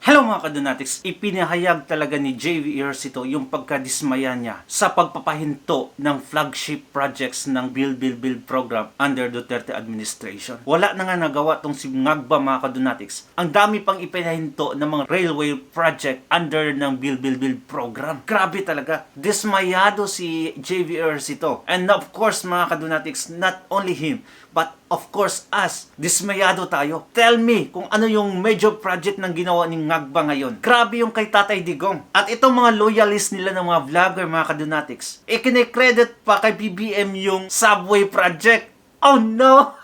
Hello mga kadonatics, ipinahayag talaga ni JV Ejercito yung pagkadismaya niya sa pagpapahinto ng flagship projects ng Build program under Duterte administration. Wala na nga nagawa tong si Ngagba mga kadonatics. Ang dami pang ipinahinto ng mga railway project under ng Build program. Grabe talaga. Dismayado si JV Ejercito. And of course mga kadonatics, not only him, but of course us, dismayado tayo. Tell me kung ano yung major project ng ginawa ni Ngagba ngayon. Grabe yung kay Tatay Digong. At itong mga loyalist nila ng mga vlogger, mga kadonatics, ikinecredit pa kay BBM yung subway project. Oh no!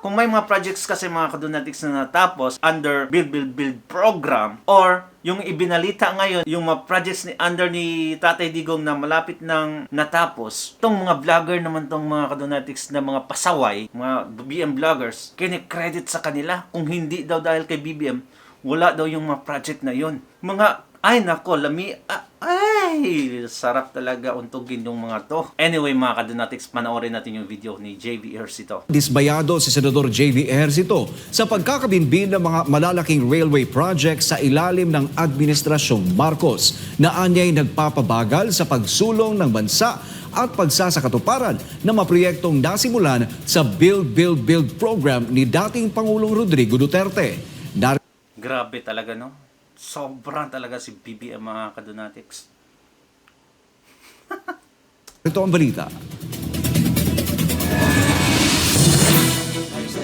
Kung may mga projects kasi mga kadonatics na natapos under Build program, or yung ibinalita ngayon, yung mga projects under ni Tatay Digong na malapit nang natapos, itong mga vlogger naman tong mga kadonatics na mga pasaway, mga BBM vloggers, kinikredit sa kanila. Kung hindi daw dahil kay BBM, wala daw yung mga project na yun. Ay nako, sarap talaga untugin yung mga to. Anyway mga kadonatics, panoorin natin yung video ni JV Ejercito. Disbayado si Senador JV Ejercito sa pagkakabinbin ng mga malalaking railway projects sa ilalim ng Administrasyong Marcos na anyay nagpapabagal sa pagsulong ng bansa at pagsasakatuparan ng mga proyektong nasimulan sa Build program ni dating Pangulong Rodrigo Duterte. Grabe talaga, no? Sobrang talaga si BBM mga kadonatics. Ito ang balita.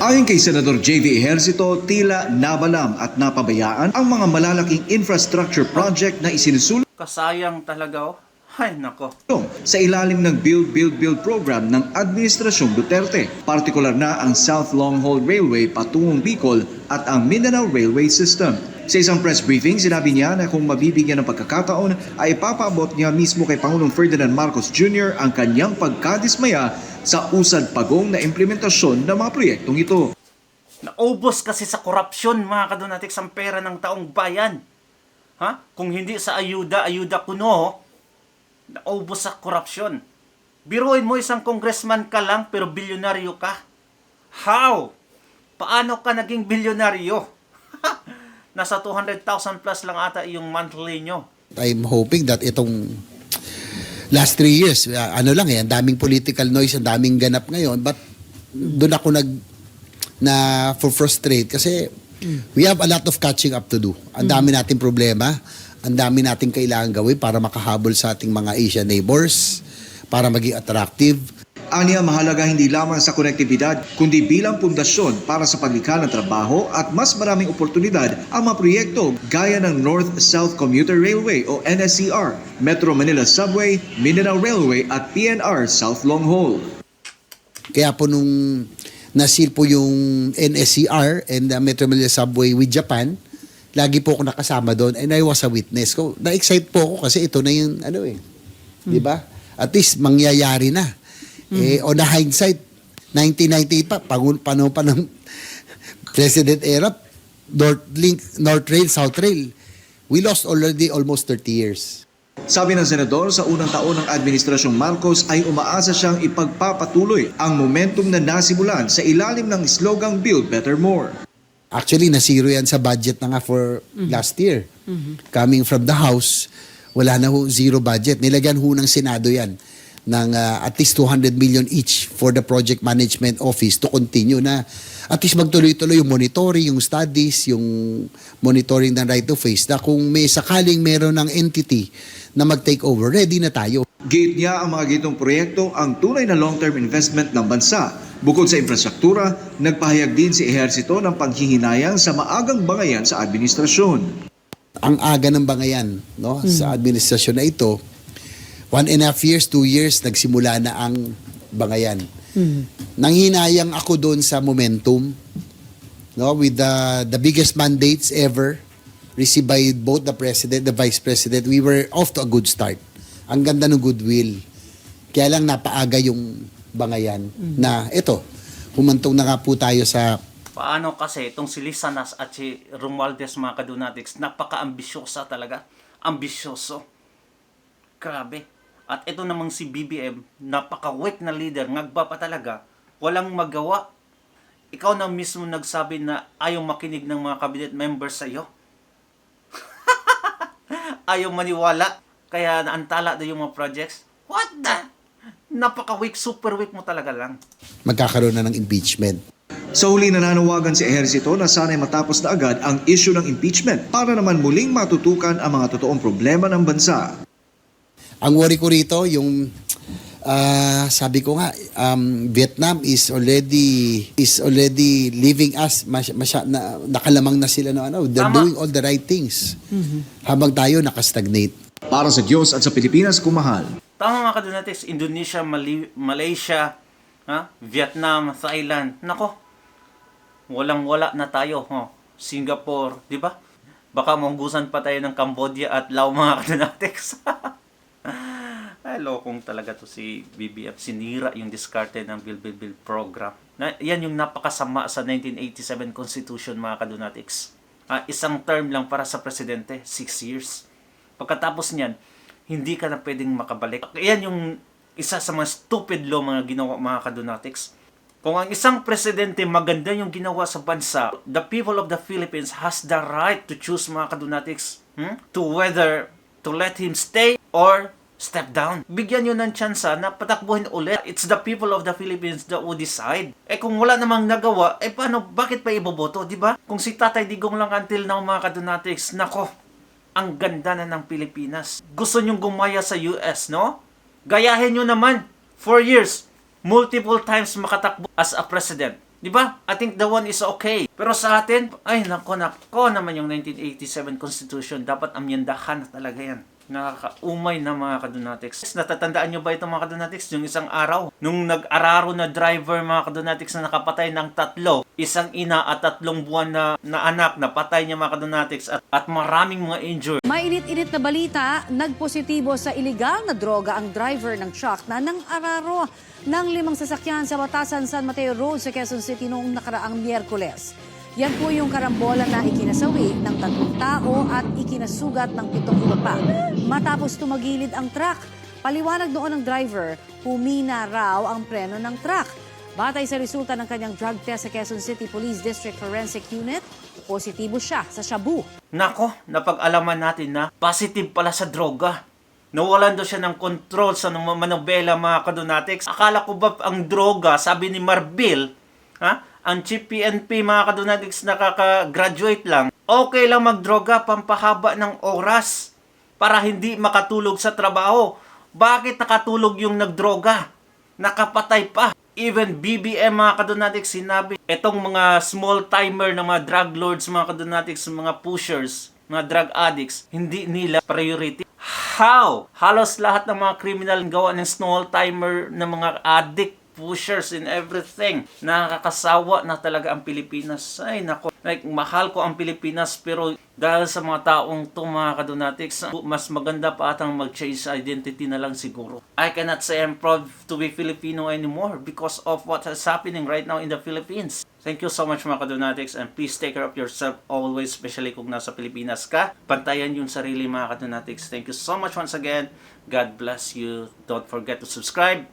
Ayon kay Senador JV Ejercito, tila nabalam at napabayaan ang mga malalaking infrastructure project na isinusulong Kasayang talaga, oh. Ay nako. sa ilalim ng Build program ng Administrasyong Duterte. Partikular na ang South Long Haul Railway patungong Bicol at ang Mindanao Railway System. Sa isang press briefing, sinabi niya na kung mabibigyan ng pagkakataon ay ipapaabot niya mismo kay Pangulong Ferdinand Marcos Jr. ang kanyang pagkadismaya sa usad-pagong na implementasyon ng mga proyektong ito. Naubos kasi sa korupsyon mga kadonatics ang pera ng taong bayan. Ha? Kung hindi sa ayuda kuno, naubos sa korupsyon. Biruin mo isang congressman ka lang pero bilyonaryo ka. How? Paano ka naging bilyonaryo? Nasa 200,000 plus lang ata yung monthly nyo. I'm hoping that itong last 3 years, ang daming political noise, ang daming ganap ngayon, but doon ako for frustrate kasi we have a lot of catching up to do. Ang dami nating problema, ang dami nating kailangan gawin para makahabol sa ating mga Asian neighbors, para maging attractive. Aniya, mahalaga hindi lamang sa konektibidad, kundi bilang pundasyon para sa paglikha ng trabaho at mas maraming oportunidad ang mga proyekto gaya ng North-South Commuter Railway o NSCR, Metro Manila Subway, Mindanao Railway at PNR South Long Haul. Kaya po nung nasil po yung NSCR and Metro Manila Subway with Japan, lagi po ako nakasama doon and I was a witness. Na-excite po ako kasi ito na yung di ba? At least mangyayari na. On the hindsight, 1998 panahon pa ng President era, North Rail, South Rail. We lost already almost 30 years. Sabi ng Senador, sa unang taon ng Administrasyong Marcos ay umaasa siyang ipagpapatuloy ang momentum na nasimulan sa ilalim ng slogang Build Better More. Actually, nasiro yan sa budget na nga for last year. Coming from the House, wala na zero budget. Nilagyan ng Senado yan ng at least 200 million each for the project management office to continue na at least magtuloy-tuloy yung monitoring, yung studies, yung monitoring ng right of ways na kung may sakaling meron ng entity na mag-take over, ready na tayo. Giit niya ang mga gitong proyekto ang tunay na long-term investment ng bansa. Bukod sa infrastruktura, nagpahayag din si Ejercito ng paghihinayang sa maagang bangayan sa administrasyon. Ang aga ng bangayan sa administrasyon na ito, 1.5 years, 2 years, nagsimula na ang bangayan. Nanghinayang ako doon sa momentum, with the biggest mandates ever received by both the President, the Vice President. We were off to a good start. Ang ganda ng goodwill. Kaya lang napaaga yung bangayan na ito, humantong na nga po tayo sa... Paano kasi itong si Lisanas at si Romualdez mga kadonatics, napaka-ambisyosa talaga. Ambisyoso. Grabe. At ito namang si BBM, napaka-weak na leader, Ngagba pa talaga, walang magawa. Ikaw na mismo nagsabi na ayaw makinig ng mga cabinet members sa iyo. ayaw maniwala. Kaya naantala na yung mga projects. What the? Napaka-weak, super weak mo talaga lang. Magkakaroon na ng impeachment. Sa huli nananawagan si Ejercito na sana'y matapos na agad ang issue ng impeachment para naman muling matutukan ang mga totoong problema ng bansa. Ang worry ko rito, yung sabi ko nga, Vietnam is already leaving us. Nakalamang na sila no, they're Tama. doing all the right things. Habang tayo nakastagnate. Para sa Diyos at sa Pilipinas, kumahal. Tama mga kadonatics, Indonesia, Malaysia, Vietnam, Thailand. Nako, walang-wala na tayo. Singapore, di ba? Baka manggusan pa tayo ng Cambodia at Laos mga kadonatics. Ay, lokong talaga to si BBM. Sinira yung diskarte ng Bill program. Yan yung napakasama sa 1987 Constitution mga kadonatics. Isang term lang para sa presidente, 6 years. Pagkatapos niyan, hindi ka na pwedeng makabalik. Yan yung isa sa mga stupid law mga ginawa mga kadonatics. Kung ang isang presidente maganda yung ginawa sa bansa, the people of the Philippines has the right to choose mga kadonatics to whether to let him stay or step down. Bigyan nyo ng tsansa na patakbuhin ulit. It's the people of the Philippines that will decide. Kung wala namang nagawa, paano, bakit pa iboboto, di ba? Kung si Tatay Digong lang until now mga kadonatics, nako, ang ganda na ng Pilipinas. Gusto nyong gumaya sa US, no? Gayahin nyo naman. 4 years, multiple times makatakbo as a president. Di ba? I think the one is okay. Pero sa atin, ay nako naman yung 1987 Constitution. Dapat amyendahan na talaga yan. Nakakaumay na mga kadonatics. Natatandaan nyo ba ito mga kadonatics? Yung isang araw, nung nag-araro na driver mga kadonatics na nakapatay ng 3, isang ina at 3 buwan na anak, napatay niya mga kadonatics at maraming mga injured. Mainit-init na balita, nagpositibo sa iligal na droga ang driver ng truck na nang-araro ng 5 sasakyan sa Batasan San Mateo Road sa Quezon City noong nakaraang Miyerkules. Yan po yung karambola na ikinasawi ng 3 tao at ikinasugat ng 7 iba pa. Matapos tumagilid ang truck, paliwanag noon ng driver, humina raw ang preno ng truck. Batay sa resulta ng kanyang drug test sa Quezon City Police District Forensic Unit, positibo siya sa shabu. Nako, napag-alaman natin na positive pala sa droga. Nawalan daw siya ng control sa manobela mga kadonatics. Akala ko ba ang droga, sabi ni Marbil, ang chief PNP mga kadonatics nakaka-graduate lang, okay lang magdroga pampahaba ng oras para hindi makatulog sa trabaho. Bakit nakatulog yung nagdroga? Nakapatay pa. Even BBM mga kadonatics sinabi, etong mga small timer na mga drug lords mga kadonatics, mga pushers, mga drug addicts, hindi nila priority. How? Halos lahat ng mga criminal gawa ng small timer na mga addict, pushers and everything. Nakakasawa na talaga ang Pilipinas. Ay nako, like, mahal ko ang Pilipinas pero dahil sa mga taong to mga kadonatics, mas maganda pa atang mag-change identity na lang siguro. I cannot say I'm proud to be Filipino anymore because of what is happening right now in the Philippines. Thank you so much mga kadonatics and please take care of yourself always, especially kung nasa Pilipinas ka. Pantayan yung sarili mga kadonatics. Thank you so much once again. God bless you. Don't forget to subscribe